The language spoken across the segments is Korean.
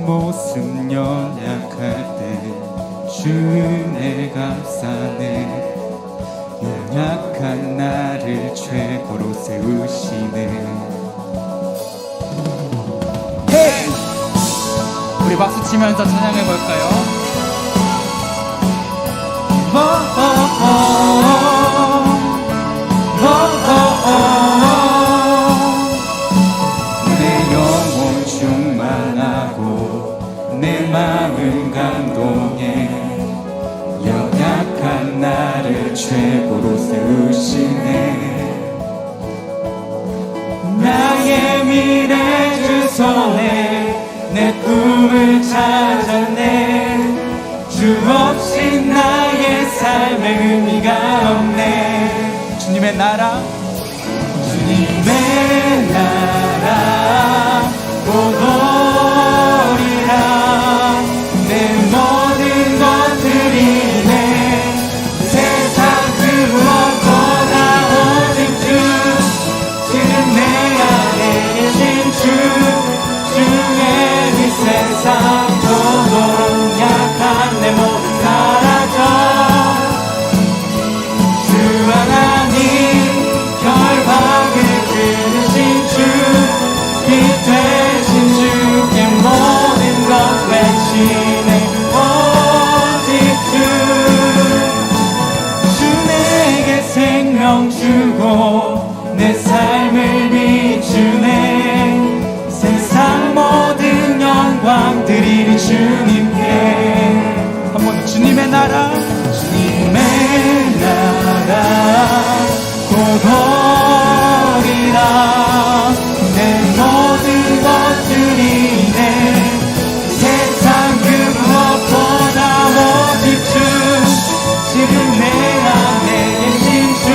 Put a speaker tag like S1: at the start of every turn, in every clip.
S1: 모습 연약할 때 주의 감싸네. 연약한 나를 최고로 세우시네.
S2: 헤이! 우리 박수 치면서 찬양해 볼까요?
S1: 내 영혼 충만하고 내 마음 감동해. 연약한 나를 최고로 세우시네. 나의 미래 주소에 내 꿈을 찾았네. 주 없이 나의 삶에 의미가 없네. 주님의 나라, 주님의 나라 곧 오리라. 내 모든 것들이 내 세상 그 무엇보다 오직 주. 지금 내 안에 계신 주. 주의 이 세상 도도록 약한 내 모든 사라져. 주 하나님 결박을 끊으신 주. 빛 되신 주께 모든 것 외치네. 오직 주. 주 내게 생명 주고 내 삶을 비추네. 세상 모든 영광 드리는 주님께. 한 번 더. 주님의 나라, 주님의 나라 곧 오리라. 내 모든 것들이 내 세상 그 무엇보다 오직 주. 지금 내 안에 계신 주.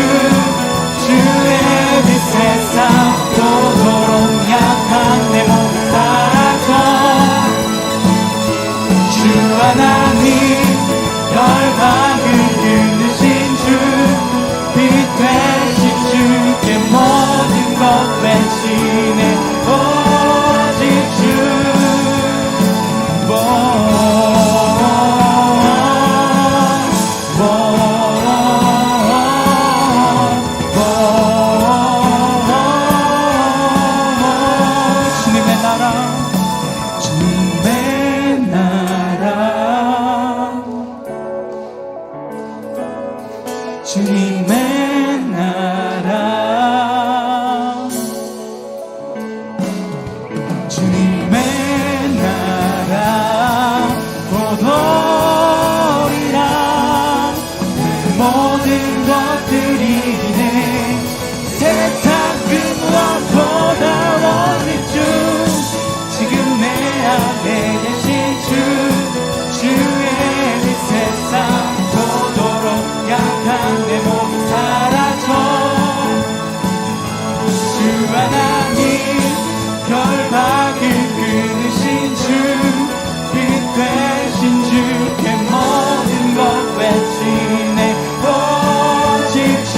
S1: 주의 빛 세상 도도록 약한 내 모든 사라져. 주 하나님 열방을 끊으신 주. 빛 되신 주께 모든 것 외치네. 오직 주. 주님의 나라, 주님의 나라, 주님의 나라, 주님의 나라 곧 오리라. 내 모든 것들이 내 세상 그 무엇보다 오직 주. 지금 내 안에 계신 주. 주의 빛 세상 도도록 약한 내 몸 사라져. 주 하나님 결박을 끊으신 주. 빛 되신 주께 모든 것 외치네. 오직 주.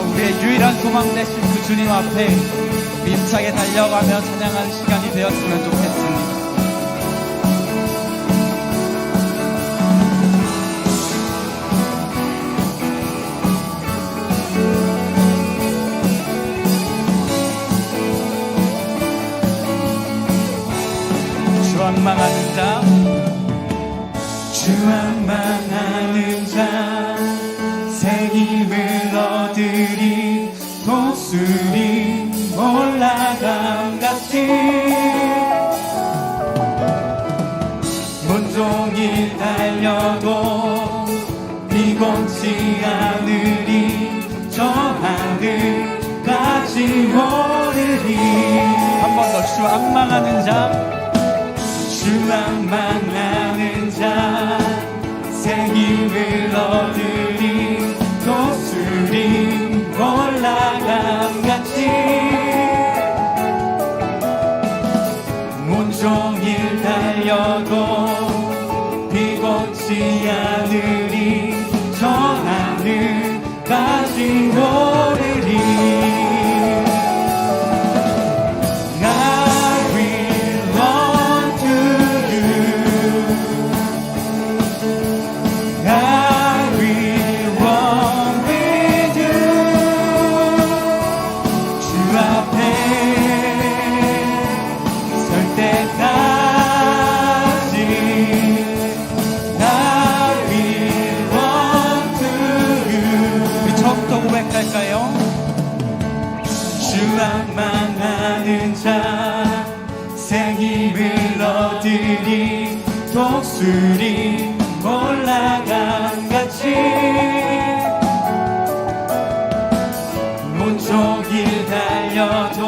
S2: 우리의 유일한 소망 되신 그 주님 앞에 힘차게 달려가며 찬양하는 시간이 되었으면 좋겠습니다. 주한망하는 자,
S1: 주한망하는 자, 새 힘을 얻으리. 독수리 올라감 같이 온종일 달려도 오르리.
S2: 한 번 더 주 악망하는 자,
S1: 주 악망하는 자 새 힘을 얻으리. 독수리 올라감같이 온종일 달려도 비곤치 않으리. 저 하늘까지 오르리. I will run to you. I will run with you. 주 앞에 설 때까지 I will run to you.
S2: 우리 처음부터 고백할까요?
S1: 주 악망하는 자 새 힘을 얻으리. 독수리 올라감같이 온종일 달려도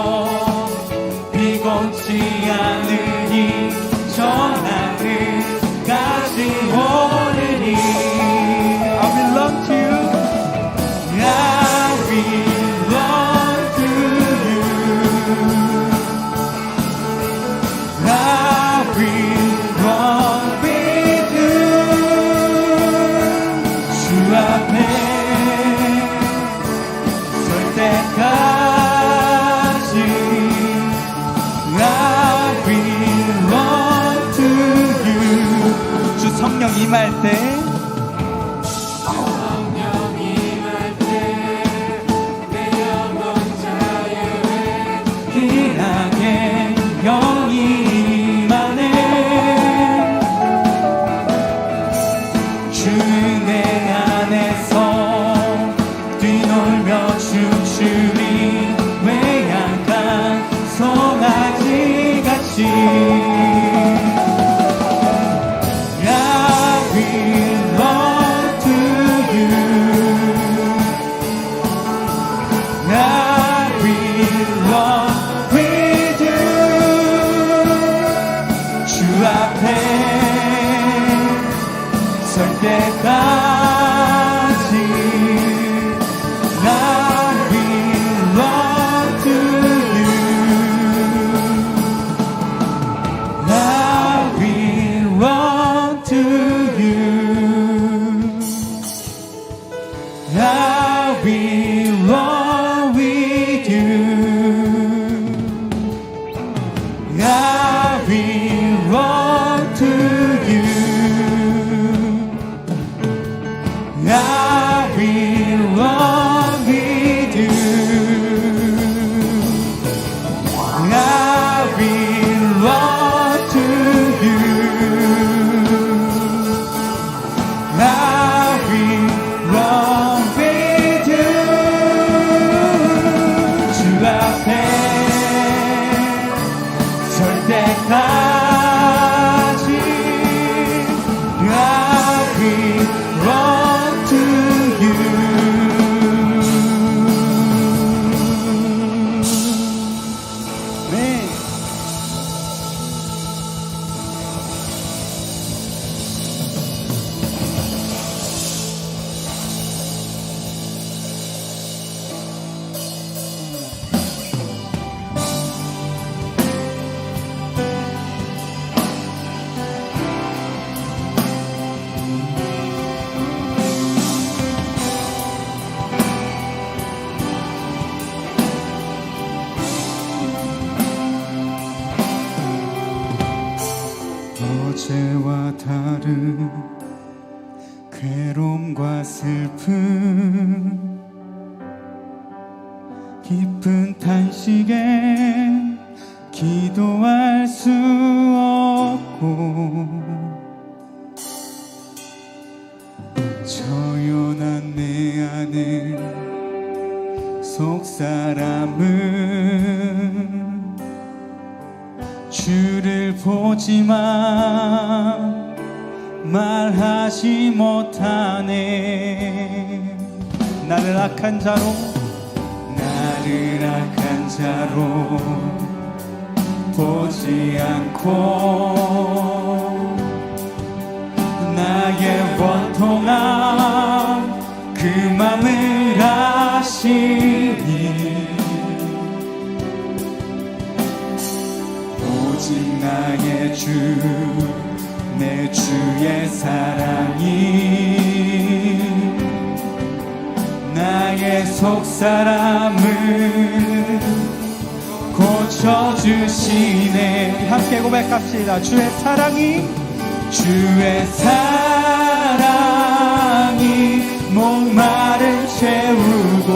S1: 비곤치 않으니 저 하늘까지 오르니.
S2: I will run to you.
S1: I will run to you. I will run with you. 주 앞에 설 때까지 I will run to you.
S2: 주 성령 임할 때
S1: 귀하게 영이 임하네. 주 은혜 안에서 뛰놀며 춤추리. 외양간 송아지같이 I will run to you. I will run with you. 주 앞에 설 때까지 I will run to you. I will run to you. I will run with you. I will run to you. I will run with you. I will run to you. I will run with you. 주 앞에 설 때까지 I will run to you.
S2: 네.
S1: 어제와 다른 괴로움과 슬픔 깊은 탄식에 기도할 수 없고 처연한 내 안에 속사람은 주를 보지만 말하지 못하네.
S2: 나를 악한 자로
S1: 나를 나를 악한 자로 보지 않고 나의 원통함 그 맘을 아시니 오직 나의 주 내 주의 사랑이 나의 속사람을 고쳐주시네.
S2: 함께 고백합시다. 주의 사랑이
S1: 목마를 채우고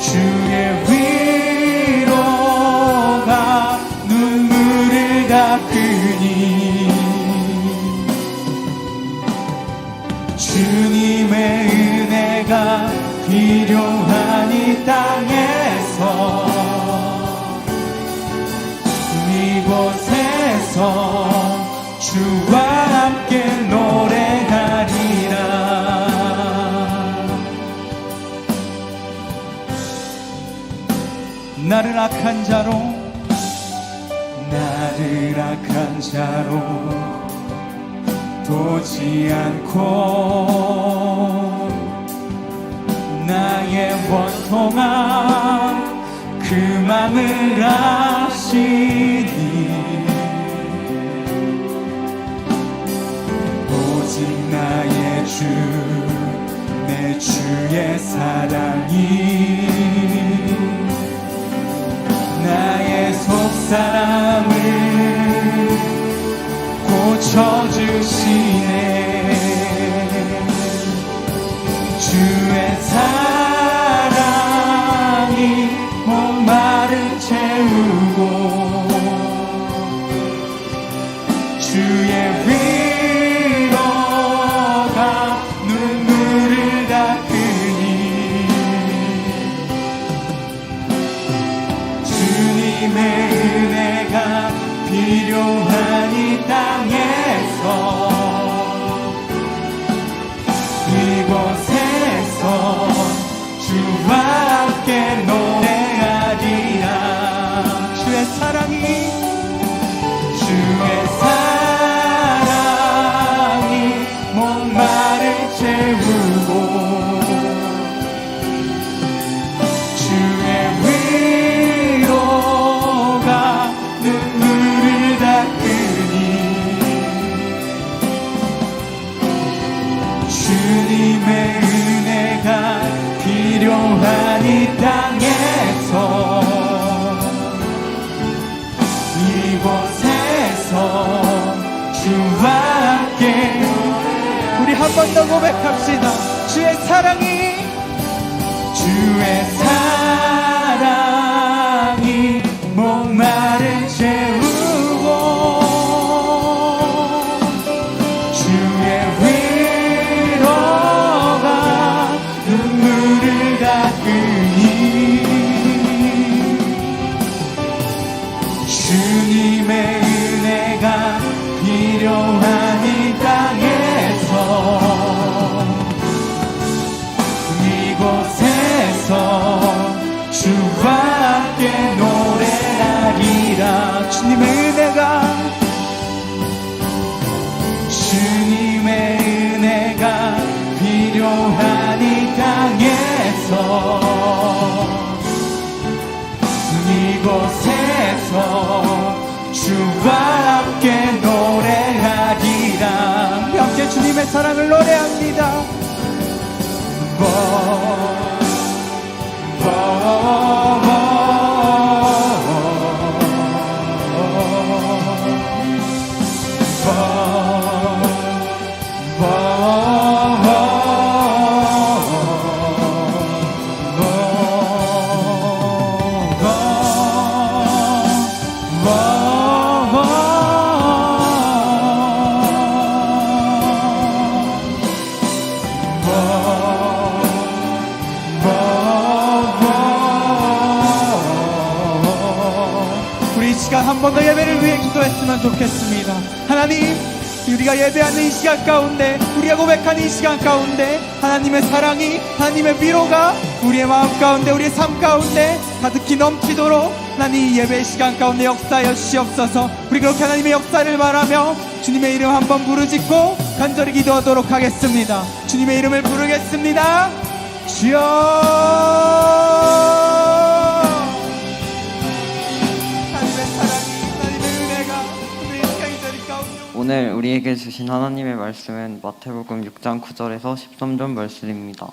S1: 주의 위로가 눈물을 닦으니 주님의 은혜가 필요한 이 땅에서 이곳에서 주와 함께 노래하리라.
S2: 나를 악한 자로
S1: 보지 않고 나의 원통함 그 맘을 아시니 오직 나의 주 내 주의 사랑이 나의 속사람을 고쳐주시네. 주의 사랑이 목마를 채우고 주의 위로가 눈물을 닦으니 주님의 은혜가 필요한 이 땅에서 이곳에서 주와 함께 노래하리라.
S2: 주의 사랑이
S1: 목마를 채우고 주의 위로가 눈물을 닦으니 주님의 은혜가 필요한 이 땅에서 이곳에서 주와 함께
S2: 우리 한 번 더 고백합시다. 주의 사랑이
S1: 목마를 채우고 주의 위로가 눈물을 닦으니 주님의 은혜가 필요한 이 땅에서 이곳에서 주와 함께 노래하리라. 주님의 은혜가 필요한 이 땅에서 이곳에서 주와 함께 노래하리라.
S2: 함께 주님의 사랑을 노래합니다.
S1: 우리 이 시간 한 번 더 예배를 위해 기도했으면 좋겠습니다. 하나님, 우리가 예배하는 이 시간 가운데, 우리가 고백하는 이 시간 가운데 하나님의 사랑이, 하나님의 위로가 우리의 마음 가운데, 우리의 삶 가운데 가득히 넘치도록 하나님 이 예배 시간 가운데 역사하여 주시옵소서. 우리 그렇게 하나님의 역사를 말하며 주님의 이름 한번 부르짖고 간절히 기도하도록 하겠습니다. 주님의 이름을 부르겠습니다. 주여. 하나님의 사랑이, 하나님의 은혜가 우리의 시간이 저리 가운데.
S3: 오늘 우리에게 주신 하나님의 말씀은 마태복음 6장 9절에서 13절 말씀입니다.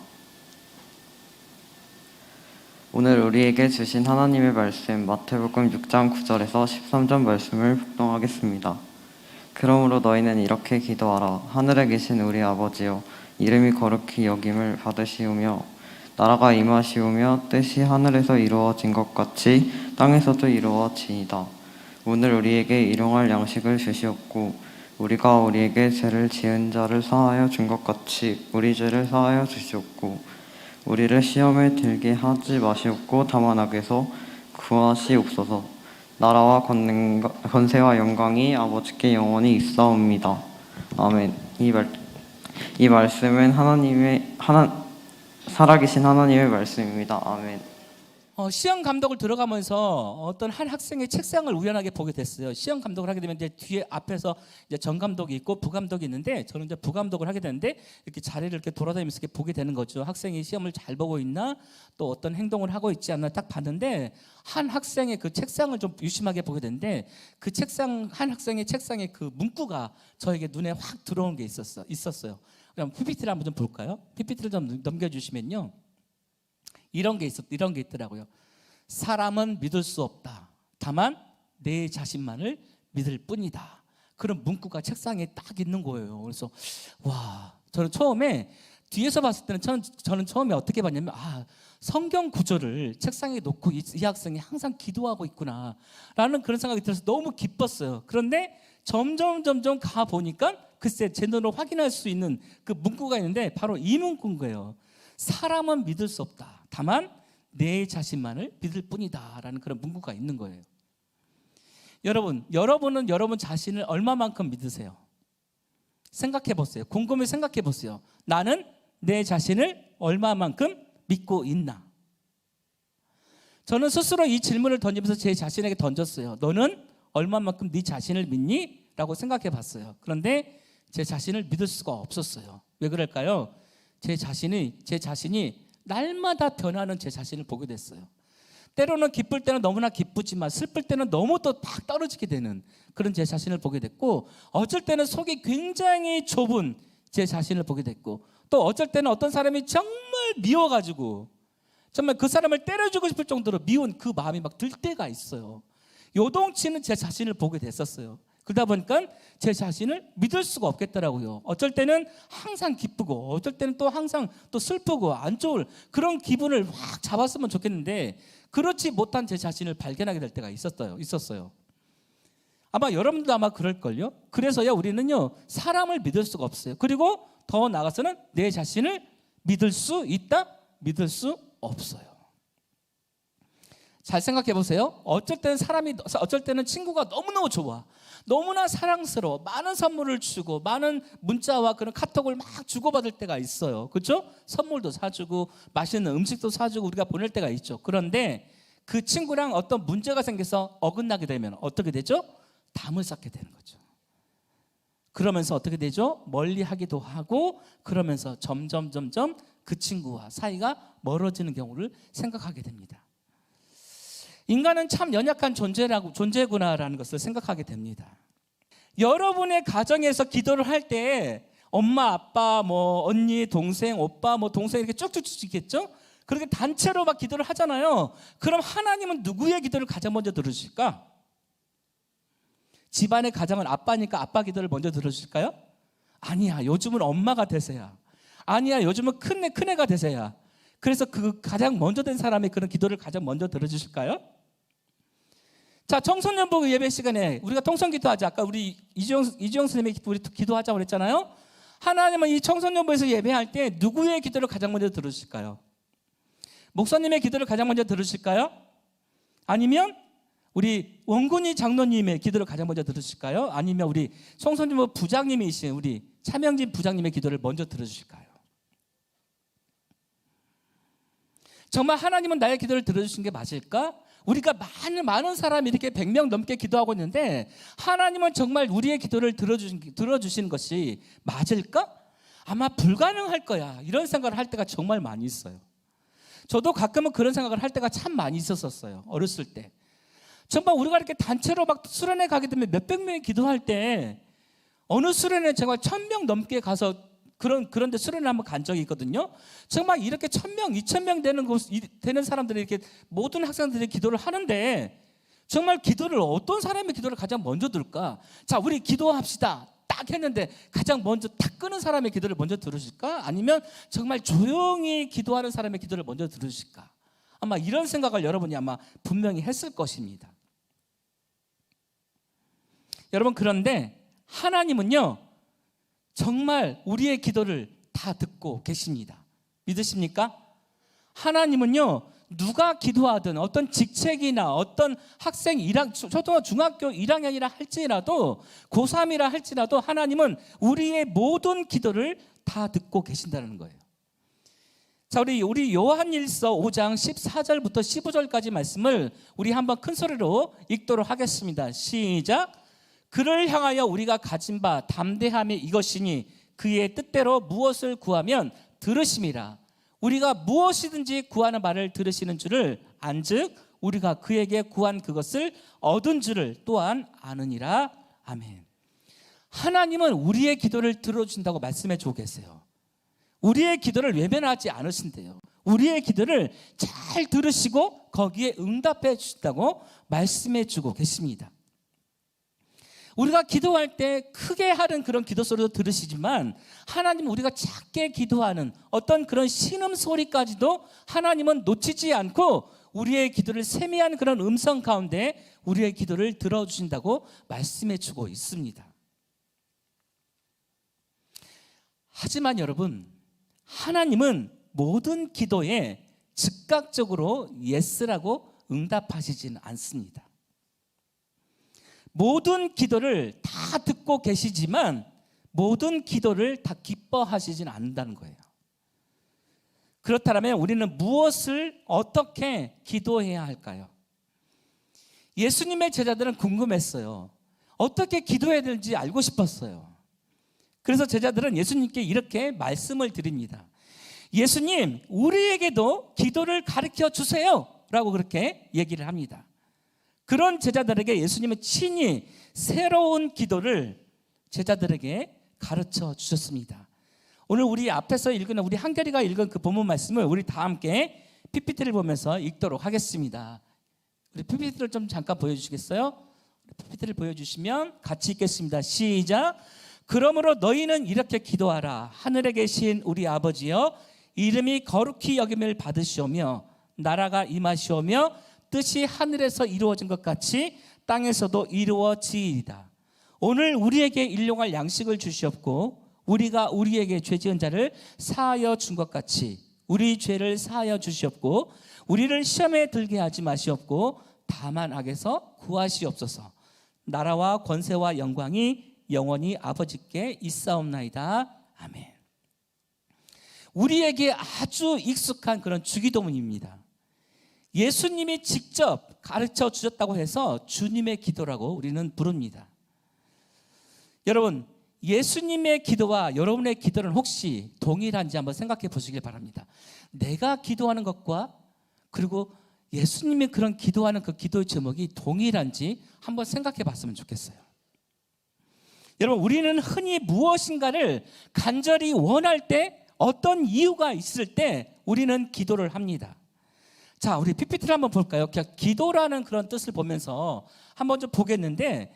S3: 오늘 우리에게 주신 하나님의 말씀 마태복음 6장 9절에서 13절 말씀을 복동하겠습니다. 그러므로 너희는 이렇게 기도하라. 하늘에 계신 우리 아버지여, 이름이 거룩히 여김을 받으시오며 나라가 임하시오며 뜻이 하늘에서 이루어진 것 같이 땅에서도 이루어지이다. 오늘 우리에게 일용할 양식을 주시옵고 우리가 우리에게 죄를 지은 자를 사하여 준 것 같이 우리 죄를 사하여 주시옵고 우리를 시험에 들게 하지 마시옵고 다만 악에서 구하시옵소서. 나라와 권세와 영광이 아버지께 영원히 있사옵니다. 아멘. 이 말씀은 살아계신 하나님의 말씀입니다. 아멘.
S4: 시험 감독을 들어가면서 어떤 한 학생의 책상을 우연하게 보게 됐어요. 시험 감독을 하게 되면 이제 뒤에 앞에서 이제 전 감독이 있고 부 감독이 있는데, 저는 이제 부 감독을 하게 되는데 이렇게 자리를 이렇게 돌아다니면서 이렇게 보게 되는 거죠. 학생이 시험을 잘 보고 있나, 또 어떤 행동을 하고 있지 않나 딱 봤는데, 한 학생의 그 책상을 좀 유심하게 보게 됐는데, 그 책상, 한 학생의 책상에 그 문구가 저에게 눈에 확 들어온 게 있었어요. 그럼 PPT를 한번 좀 볼까요? PPT를 좀 넘겨주시면요. 이런 게 있더라고요. 사람은 믿을 수 없다. 다만 내 자신만을 믿을 뿐이다. 그런 문구가 책상에 딱 있는 거예요. 그래서 와, 저는 처음에 뒤에서 봤을 때는 저는 처음에 어떻게 봤냐면, 성경 구절을 책상에 놓고 이 학생이 항상 기도하고 있구나 라는 그런 생각이 들어서 너무 기뻤어요. 그런데 점점 가 보니까 글쎄 제 눈으로 확인할 수 있는 그 문구가 있는데 바로 이 문구인 거예요. 사람은 믿을 수 없다. 다만 내 자신만을 믿을 뿐이다 라는 그런 문구가 있는 거예요. 여러분은 여러분 자신을 얼마만큼 믿으세요? 생각해 보세요. 곰곰이 생각해 보세요. 나는 내 자신을 얼마만큼 믿고 있나? 저는 스스로 이 질문을 던지면서 제 자신에게 던졌어요. 너는 얼마만큼 네 자신을 믿니? 라고 생각해 봤어요. 그런데 제 자신을 믿을 수가 없었어요. 왜 그럴까요? 제 자신이 날마다 변하는 제 자신을 보게 됐어요. 때로는 기쁠 때는 너무나 기쁘지만 슬플 때는 너무 또 팍 떨어지게 되는 그런 제 자신을 보게 됐고, 어쩔 때는 속이 굉장히 좁은 제 자신을 보게 됐고, 또 어쩔 때는 어떤 사람이 정말 미워가지고 정말 그 사람을 때려주고 싶을 정도로 미운 그 마음이 막 들 때가 있어요. 요동치는 제 자신을 보게 됐었어요. 그러다 보니까 제 자신을 믿을 수가 없겠더라고요. 어쩔 때는 항상 기쁘고 어쩔 때는 또 항상 또 슬프고 안 좋을 그런 기분을 확 잡았으면 좋겠는데, 그렇지 못한 제 자신을 발견하게 될 때가 있었어요. 아마 여러분도 아마 그럴걸요. 그래서요, 우리는요 사람을 믿을 수가 없어요. 그리고 더 나아가서는 내 자신을 믿을 수 있다, 믿을 수 없어요. 잘 생각해 보세요. 어쩔 때는 친구가 너무너무 좋아, 너무나 사랑스러워, 많은 선물을 주고 많은 문자와 그런 카톡을 막 주고받을 때가 있어요. 그렇죠? 선물도 사주고 맛있는 음식도 사주고 우리가 보낼 때가 있죠. 그런데 그 친구랑 어떤 문제가 생겨서 어긋나게 되면 어떻게 되죠? 담을 쌓게 되는 거죠. 그러면서 어떻게 되죠? 멀리하기도 하고, 그러면서 점점 그 친구와 사이가 멀어지는 경우를 생각하게 됩니다. 인간은 참 연약한 존재구나라는 것을 생각하게 됩니다. 여러분의 가정에서 기도를 할 때 엄마, 아빠, 언니, 동생, 오빠, 동생 이렇게 쭉쭉쭉 있겠죠? 그렇게 단체로 막 기도를 하잖아요. 그럼 하나님은 누구의 기도를 가장 먼저 들으실까? 집안의 가장은 아빠니까 아빠 기도를 먼저 들으실까요? 아니야, 요즘은 엄마가 되세요. 아니야, 요즘은 큰애가 되세요. 그래서 그 가장 먼저 된 사람의 그런 기도를 가장 먼저 들어주실까요? 자, 청소년부 예배 시간에 우리가 통성 기도하자. 아까 우리 이주영 선생님이 우리 기도하자고 그랬잖아요. 하나님은 이 청소년부에서 예배할 때 누구의 기도를 가장 먼저 들으실까요? 목사님의 기도를 가장 먼저 들으실까요? 아니면 우리 원군이 장로님의 기도를 가장 먼저 들으실까요? 아니면 우리 청소년부 부장님이신 우리 차명진 부장님의 기도를 먼저 들어주실까요? 정말 하나님은 나의 기도를 들어주신 게 맞을까? 우리가 많은 사람이 이렇게 100명 넘게 기도하고 있는데 하나님은 정말 우리의 기도를 들어주신 것이 맞을까? 아마 불가능할 거야. 이런 생각을 할 때가 정말 많이 있어요. 저도 가끔은 그런 생각을 할 때가 참 많이 있었어요. 어렸을 때. 정말 우리가 이렇게 단체로 막 수련회 가게 되면 몇백 명이 기도할 때 어느 수련회 정말 1000명 넘게 가서 그런데 수련회 한번 간 적이 있거든요. 정말 이렇게 1000명, 2000명 되는 사람들이 이렇게 모든 학생들이 기도를 하는데 정말 기도를 어떤 사람의 기도를 가장 먼저 들을까? 자, 우리 기도합시다. 딱 했는데 가장 먼저 딱 끄는 사람의 기도를 먼저 들으실까? 아니면 정말 조용히 기도하는 사람의 기도를 먼저 들으실까? 아마 이런 생각을 여러분이 아마 분명히 했을 것입니다. 여러분, 그런데 하나님은요 정말 우리의 기도를 다 듣고 계십니다. 믿으십니까? 하나님은요 누가 기도하든 어떤 직책이나 어떤 학생 초등학교 중학교 1학년이라 할지라도 고3이라 할지라도 하나님은 우리의 모든 기도를 다 듣고 계신다는 거예요. 자, 우리 요한일서 5장 14절부터 15절까지 말씀을 우리 한번 큰 소리로 읽도록 하겠습니다. 시작. 그를 향하여 우리가 가진 바 담대함이 이것이니 그의 뜻대로 무엇을 구하면 들으심이라. 우리가 무엇이든지 구하는 말을 들으시는 줄을 안즉 우리가 그에게 구한 그것을 얻은 줄을 또한 아느니라. 아멘. 하나님은 우리의 기도를 들어준다고 말씀해 주고 계세요. 우리의 기도를 외면하지 않으신대요. 우리의 기도를 잘 들으시고 거기에 응답해 주신다고 말씀해 주고 계십니다. 우리가 기도할 때 크게 하는 그런 기도 소리도 들으시지만 하나님은 우리가 작게 기도하는 어떤 그런 신음소리까지도 하나님은 놓치지 않고 우리의 기도를 세미한 그런 음성 가운데 우리의 기도를 들어주신다고 말씀해 주고 있습니다. 하지만 여러분, 하나님은 모든 기도에 즉각적으로 예스라고 응답하시지는 않습니다. 모든 기도를 다 듣고 계시지만 모든 기도를 다 기뻐하시지는 않는다는 거예요. 그렇다면 우리는 무엇을 어떻게 기도해야 할까요? 예수님의 제자들은 궁금했어요. 어떻게 기도해야 될지 알고 싶었어요. 그래서 제자들은 예수님께 이렇게 말씀을 드립니다. 예수님, 우리에게도 기도를 가르쳐 주세요 라고 그렇게 얘기를 합니다. 그런 제자들에게 예수님은 친히 새로운 기도를 제자들에게 가르쳐 주셨습니다. 오늘 우리 앞에서 읽은 우리 한결이가 읽은 그 본문 말씀을 우리 다 함께 PPT를 보면서 읽도록 하겠습니다. 우리 PPT를 좀 잠깐 보여주시겠어요? PPT를 보여주시면 같이 읽겠습니다. 시작. 그러므로 너희는 이렇게 기도하라. 하늘에 계신 우리 아버지여, 이름이 거룩히 여김을 받으시오며 나라가 임하시오며 뜻이 하늘에서 이루어진 것 같이 땅에서도 이루어지이다. 오늘 우리에게 일용할 양식을 주시옵고 우리가 우리에게 죄 지은 자를 사하여 준 것 같이 우리 죄를 사하여 주시옵고 우리를 시험에 들게 하지 마시옵고 다만 악에서 구하시옵소서. 나라와 권세와 영광이 영원히 아버지께 있사옵나이다. 아멘. 우리에게 아주 익숙한 그런 주기도문입니다. 예수님이 직접 가르쳐 주셨다고 해서 주님의 기도라고 우리는 부릅니다. 여러분, 예수님의 기도와 여러분의 기도는 혹시 동일한지 한번 생각해 보시길 바랍니다. 내가 기도하는 것과 그리고 예수님이 그런 기도하는 그 기도의 제목이 동일한지 한번 생각해 봤으면 좋겠어요. 여러분, 우리는 흔히 무엇인가를 간절히 원할 때, 어떤 이유가 있을 때 우리는 기도를 합니다. 자, 우리 PPT를 한번 볼까요? 기도라는 그런 뜻을 보면서 한번 좀 보겠는데,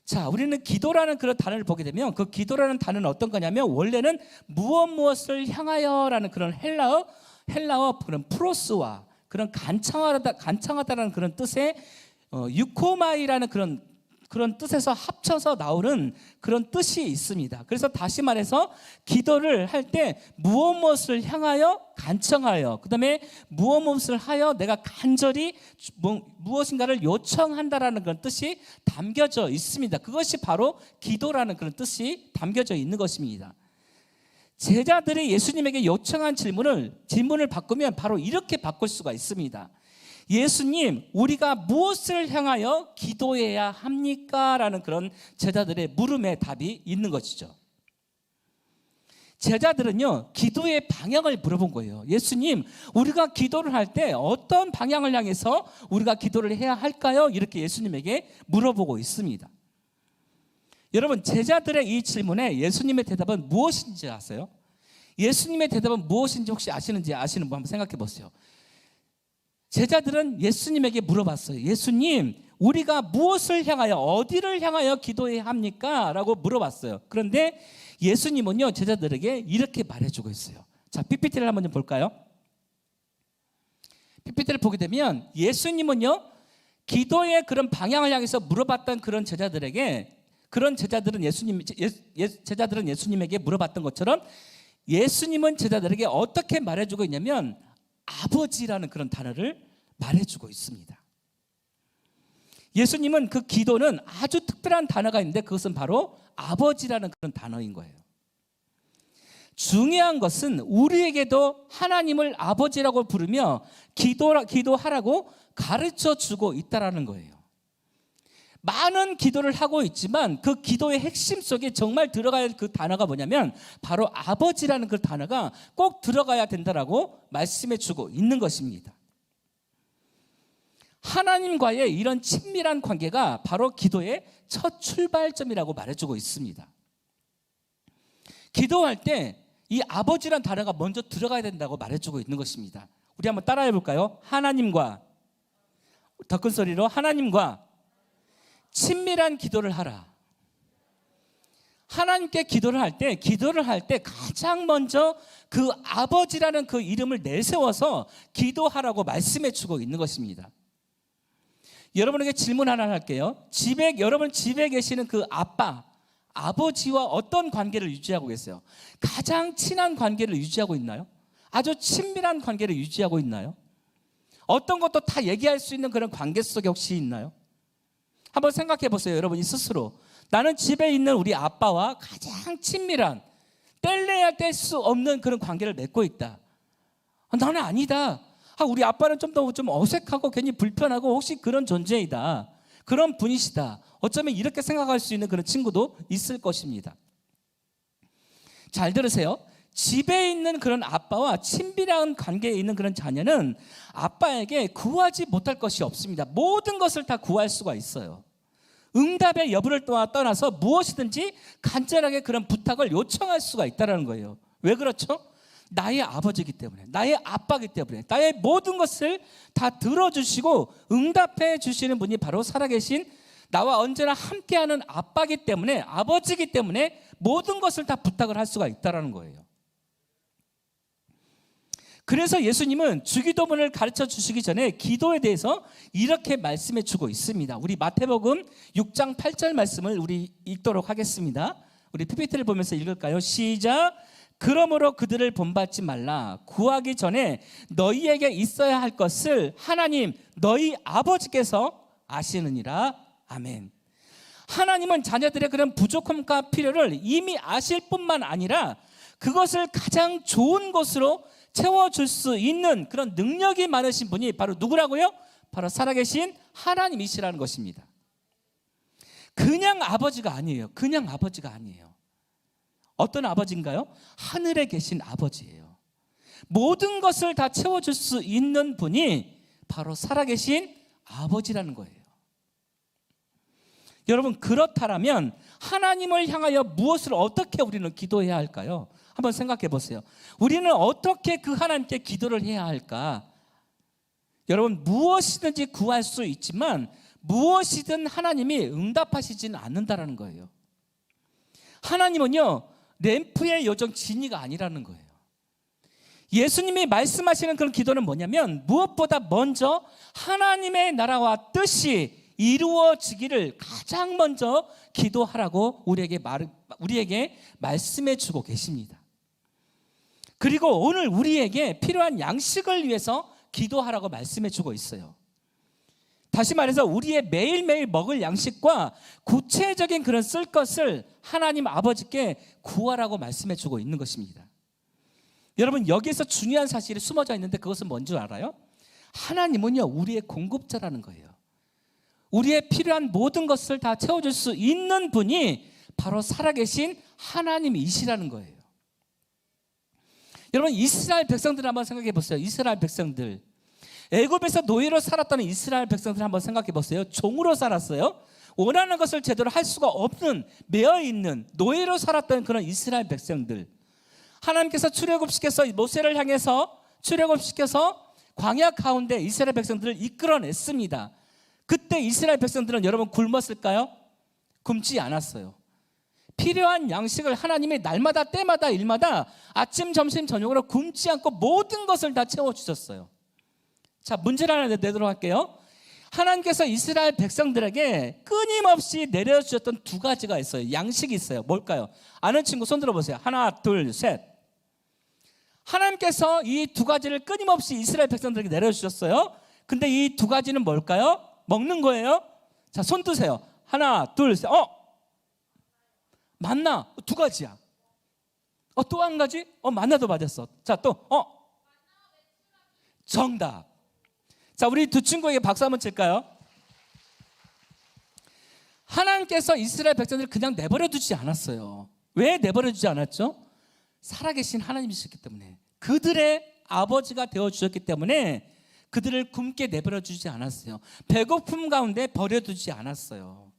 S4: 자, 우리는 기도라는 그런 단어를 보게 되면 그 기도라는 단어는 어떤 거냐면 원래는 무엇을 향하여라는 그런 헬라어 그런 프로스와 그런 간청하다라는 그런 뜻의 유코마이라는 그런 뜻에서 합쳐서 나오는 그런 뜻이 있습니다. 그래서 다시 말해서 기도를 할 때 무엇을 향하여 간청하여, 그 다음에 무엇을 하여 내가 간절히 무엇인가를 요청한다라는 그런 뜻이 담겨져 있습니다. 그것이 바로 기도라는 그런 뜻이 담겨져 있는 것입니다. 제자들이 예수님에게 요청한 질문을 바꾸면 바로 이렇게 바꿀 수가 있습니다. 예수님, 우리가 무엇을 향하여 기도해야 합니까? 라는 그런 제자들의 물음에 답이 있는 것이죠. 제자들은요, 기도의 방향을 물어본 거예요. 예수님, 우리가 기도를 할 때 어떤 방향을 향해서 우리가 기도를 해야 할까요? 이렇게 예수님에게 물어보고 있습니다. 여러분, 제자들의 이 질문에 예수님의 대답은 무엇인지 아세요? 예수님의 대답은 무엇인지 혹시 아시는 분 한번 생각해 보세요. 제자들은 예수님에게 물어봤어요. 예수님, 우리가 무엇을 향하여, 어디를 향하여 기도해야 합니까? 라고 물어봤어요. 그런데 예수님은요, 제자들에게 이렇게 말해주고 있어요. 자, PPT를 한번 좀 볼까요? PPT를 보게 되면 예수님은요, 기도의 그런 방향을 향해서 물어봤던 그런 제자들에게, 그런 제자들은 제자들은 예수님에게 물어봤던 것처럼 예수님은 제자들에게 어떻게 말해주고 있냐면 아버지라는 그런 단어를 말해주고 있습니다. 예수님은 그 기도는 아주 특별한 단어가 있는데 그것은 바로 아버지라는 그런 단어인 거예요. 중요한 것은 우리에게도 하나님을 아버지라고 부르며 기도하라고 가르쳐 주고 있다는 거예요. 많은 기도를 하고 있지만 그 기도의 핵심 속에 정말 들어가야 할 그 단어가 뭐냐면 바로 아버지라는 그 단어가 꼭 들어가야 된다라고 말씀해 주고 있는 것입니다. 하나님과의 이런 친밀한 관계가 바로 기도의 첫 출발점이라고 말해주고 있습니다. 기도할 때 이 아버지란 단어가 먼저 들어가야 된다고 말해주고 있는 것입니다. 우리 한번 따라해 볼까요? 하나님과, 더 큰 소리로 하나님과 친밀한 기도를 하라. 하나님께 기도를 할 때 가장 먼저 그 아버지라는 그 이름을 내세워서 기도하라고 말씀해 주고 있는 것입니다. 여러분에게 질문 하나 할게요. 여러분 집에 계시는 그 아버지와 어떤 관계를 유지하고 계세요? 가장 친한 관계를 유지하고 있나요? 아주 친밀한 관계를 유지하고 있나요? 어떤 것도 다 얘기할 수 있는 그런 관계 속에 혹시 있나요? 한번 생각해 보세요. 여러분이 스스로. 나는 집에 있는 우리 아빠와 가장 친밀한, 뗄래야 뗄 수 없는 그런 관계를 맺고 있다. 나는 아니다. 우리 아빠는 좀 어색하고 괜히 불편하고 혹시 그런 존재이다. 그런 분이시다. 어쩌면 이렇게 생각할 수 있는 그런 친구도 있을 것입니다. 잘 들으세요. 집에 있는 그런 아빠와 친밀한 관계에 있는 그런 자녀는 아빠에게 구하지 못할 것이 없습니다. 모든 것을 다 구할 수가 있어요. 응답의 여부를 떠나서 무엇이든지 간절하게 그런 부탁을 요청할 수가 있다는 거예요. 왜 그렇죠? 나의 아버지이기 때문에, 나의 아빠이기 때문에, 나의 모든 것을 다 들어주시고 응답해 주시는 분이 바로 살아계신 나와 언제나 함께하는 아빠이기 때문에, 아버지이기 때문에 모든 것을 다 부탁을 할 수가 있다는 거예요. 그래서 예수님은 주기도문을 가르쳐 주시기 전에 기도에 대해서 이렇게 말씀해 주고 있습니다. 우리 마태복음 6장 8절 말씀을 우리 읽도록 하겠습니다. 우리 PPT를 보면서 읽을까요? 시작. 그러므로 그들을 본받지 말라. 구하기 전에 너희에게 있어야 할 것을 하나님 너희 아버지께서 아시느니라. 아멘. 하나님은 자녀들의 그런 부족함과 필요를 이미 아실 뿐만 아니라 그것을 가장 좋은 것으로 채워줄 수 있는 그런 능력이 많으신 분이 바로 누구라고요? 바로 살아계신 하나님이시라는 것입니다. 그냥 아버지가 아니에요. 그냥 아버지가 아니에요. 어떤 아버지인가요? 하늘에 계신 아버지예요. 모든 것을 다 채워줄 수 있는 분이 바로 살아계신 아버지라는 거예요. 여러분, 그렇다면 하나님을 향하여 무엇을 어떻게 우리는 기도해야 할까요? 한번 생각해 보세요. 우리는 어떻게 그 하나님께 기도를 해야 할까? 여러분, 무엇이든지 구할 수 있지만 무엇이든 하나님이 응답하시지는 않는다라는 거예요. 하나님은요, 램프의 요정 지니가 아니라는 거예요. 예수님이 말씀하시는 그런 기도는 뭐냐면 무엇보다 먼저 하나님의 나라와 뜻이 이루어지기를 가장 먼저 기도하라고 우리에게 말씀해 주고 계십니다. 그리고 오늘 우리에게 필요한 양식을 위해서 기도하라고 말씀해 주고 있어요. 다시 말해서 우리의 매일매일 먹을 양식과 구체적인 그런 쓸 것을 하나님 아버지께 구하라고 말씀해 주고 있는 것입니다. 여러분, 여기에서 중요한 사실이 숨어져 있는데 그것은 뭔지 알아요? 하나님은요, 우리의 공급자라는 거예요. 우리의 필요한 모든 것을 다 채워줄 수 있는 분이 바로 살아계신 하나님이시라는 거예요. 여러분, 이스라엘 백성들 한번 생각해 보세요. 이스라엘 백성들, 애굽에서 노예로 살았던 이스라엘 백성들 한번 생각해 보세요. 종으로 살았어요. 원하는 것을 제대로 할 수가 없는, 매여있는 노예로 살았던 그런 이스라엘 백성들, 하나님께서 출애굽시켜서 모세를 향해서 출애굽시켜서 광야 가운데 이스라엘 백성들을 이끌어냈습니다. 그때 이스라엘 백성들은 여러분 굶었을까요? 굶지 않았어요. 필요한 양식을 하나님이 날마다 때마다 일마다 아침 점심 저녁으로 굶지 않고 모든 것을 다 채워주셨어요. 자, 문제를 하나 내도록 할게요. 하나님께서 이스라엘 백성들에게 끊임없이 내려주셨던 두 가지가 있어요. 양식이 있어요. 뭘까요? 아는 친구 손 들어보세요. 하나, 둘, 셋. 하나님께서 이 두 가지를 끊임없이 이스라엘 백성들에게 내려주셨어요. 근데 이 두 가지는 뭘까요? 먹는 거예요. 자, 손 드세요. 하나, 둘, 셋. 만나. 두 가지야. 또 한 가지? 만나도 맞았어. 자, 또 정답. 자, 우리 두 친구에게 박수 한번 칠까요? 하나님께서 이스라엘 백성들을 그냥 내버려 두지 않았어요. 왜 내버려 두지 않았죠? 살아계신 하나님이셨기 때문에, 그들의 아버지가 되어주셨기 때문에 그들을 굶게 내버려 두지 않았어요. 배고픔 가운데 버려두지 않았어요.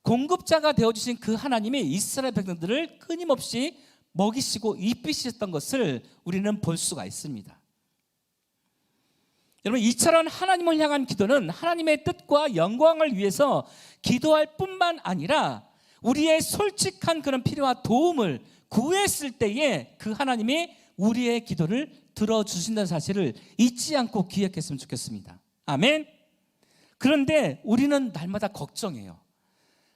S4: 공급자가 되어주신 그 하나님이 이스라엘 백성들을 끊임없이 먹이시고 입히셨던 것을 우리는 볼 수가 있습니다. 여러분, 이처럼 하나님을 향한 기도는 하나님의 뜻과 영광을 위해서 기도할 뿐만 아니라 우리의 솔직한 그런 필요와 도움을 구했을 때에 그 하나님이 우리의 기도를 들어주신다는 사실을 잊지 않고 기억했으면 좋겠습니다. 아멘. 그런데 우리는 날마다 걱정해요.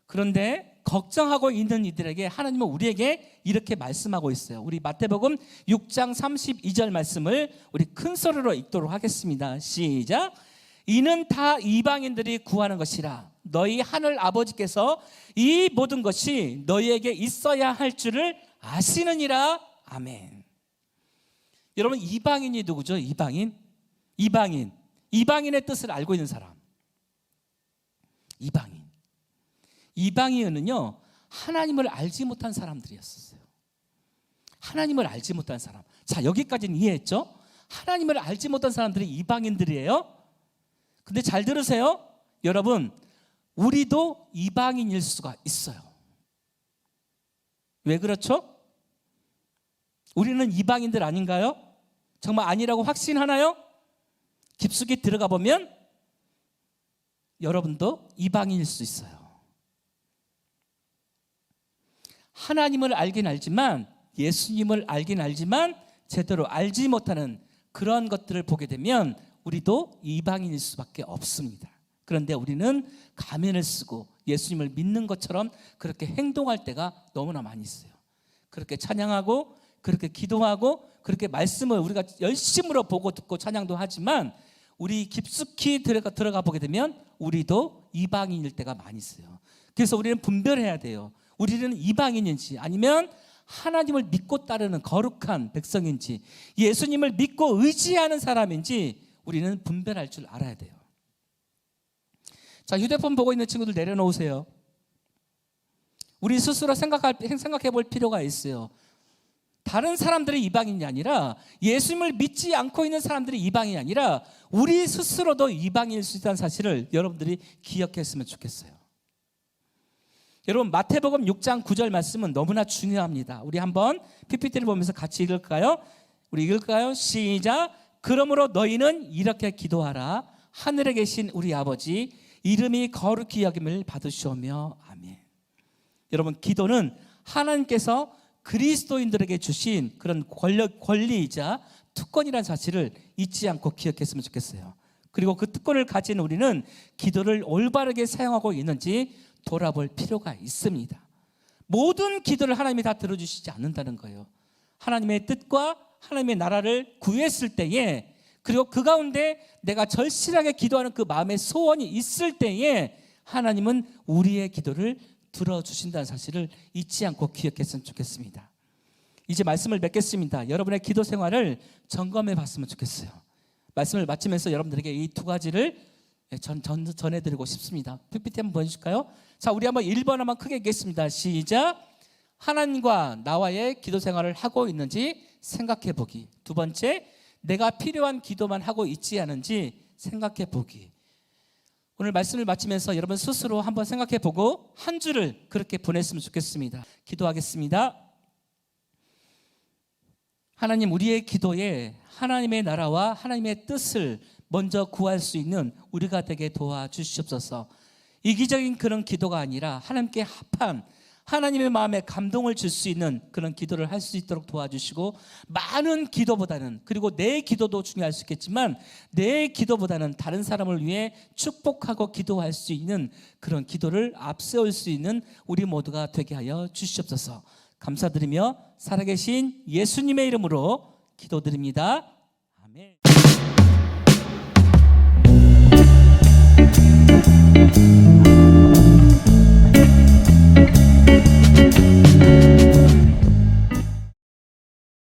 S4: 그런데 걱정하고 있는 이들에게 하나님은 우리에게 이렇게 말씀하고 있어요. 우리 마태복음 6장 32절 말씀을 우리 큰 소리로 읽도록 하겠습니다. 시작. 이는 다 이방인들이 구하는 것이라. 너희 하늘 아버지께서 이 모든 것이 너희에게 있어야 할 줄을 아시느니라. 아멘. 여러분, 이방인이 누구죠? 이방인. 이방인의 뜻을 알고 있는 사람. 이방인은요, 하나님을 알지 못한 사람들이었어요. 하나님을 알지 못한 사람. 자, 여기까지는 이해했죠? 하나님을 알지 못한 사람들이 이방인들이에요. 근데 잘 들으세요. 여러분, 우리도 이방인일 수가 있어요. 왜 그렇죠? 우리는 이방인들 아닌가요? 정말 아니라고 확신하나요? 깊숙이 들어가 보면 여러분도 이방인일 수 있어요. 하나님을 알긴 알지만, 예수님을 알긴 알지만 제대로 알지 못하는 그런 것들을 보게 되면 우리도 이방인일 수밖에 없습니다. 그런데 우리는 가면을 쓰고 예수님을 믿는 것처럼 그렇게 행동할 때가 너무나 많이 있어요. 그렇게 찬양하고 그렇게 기도하고 그렇게 말씀을 우리가 열심으로 보고 듣고 찬양도 하지만 우리 깊숙이 들어가 보게 되면 우리도 이방인일 때가 많이 있어요. 그래서 우리는 분별해야 돼요. 우리는 이방인인지 아니면 하나님을 믿고 따르는 거룩한 백성인지 예수님을 믿고 의지하는 사람인지 우리는 분별할 줄 알아야 돼요. 자, 휴대폰 보고 있는 친구들 내려놓으세요. 우리 스스로 생각해 볼 필요가 있어요. 다른 사람들이 이방인이 아니라, 예수님을 믿지 않고 있는 사람들이 이방인이 아니라 우리 스스로도 이방인일 수 있다는 사실을 여러분들이 기억했으면 좋겠어요. 여러분, 마태복음 6장 9절 말씀은 너무나 중요합니다. 우리 한번 PPT를 보면서 같이 읽을까요? 우리 읽을까요? 시작. 그러므로 너희는 이렇게 기도하라. 하늘에 계신 우리 아버지, 이름이 거룩히 여김을 받으시오며. 아멘. 여러분, 기도는 하나님께서 그리스도인들에게 주신 그런 권리이자 특권이라는 사실을 잊지 않고 기억했으면 좋겠어요. 그리고 그 특권을 가진 우리는 기도를 올바르게 사용하고 있는지 돌아볼 필요가 있습니다. 모든 기도를 하나님이 다 들어주시지 않는다는 거예요. 하나님의 뜻과 하나님의 나라를 구했을 때에, 그리고 그 가운데 내가 절실하게 기도하는 그 마음의 소원이 있을 때에 하나님은 우리의 기도를 들어주신다는 사실을 잊지 않고 기억했으면 좋겠습니다. 이제 말씀을 맺겠습니다. 여러분의 기도 생활을 점검해 봤으면 좋겠어요. 말씀을 마치면서 여러분들에게 이 두 가지를 전해드리고 싶습니다. PPT 한번 보여줄까요? 자, 우리 한번 1번 한번 크게 읽겠습니다. 시작. 하나님과 나와의 기도 생활을 하고 있는지 생각해 보기. 두 번째, 내가 필요한 기도만 하고 있지 않은지 생각해 보기. 오늘 말씀을 마치면서 여러분 스스로 한번 생각해 보고 한 주를 그렇게 보냈으면 좋겠습니다. 기도하겠습니다. 하나님, 우리의 기도에 하나님의 나라와 하나님의 뜻을 먼저 구할 수 있는 우리가 되게 도와주시옵소서. 이기적인 그런 기도가 아니라 하나님께 합한 하나님의 마음에 감동을 줄 수 있는 그런 기도를 할 수 있도록 도와주시고, 많은 기도보다는, 그리고 내 기도도 중요할 수 있겠지만 내 기도보다는 다른 사람을 위해 축복하고 기도할 수 있는 그런 기도를 앞세울 수 있는 우리 모두가 되게 하여 주시옵소서. 감사드리며 살아계신 예수님의 이름으로 기도드립니다. 아멘.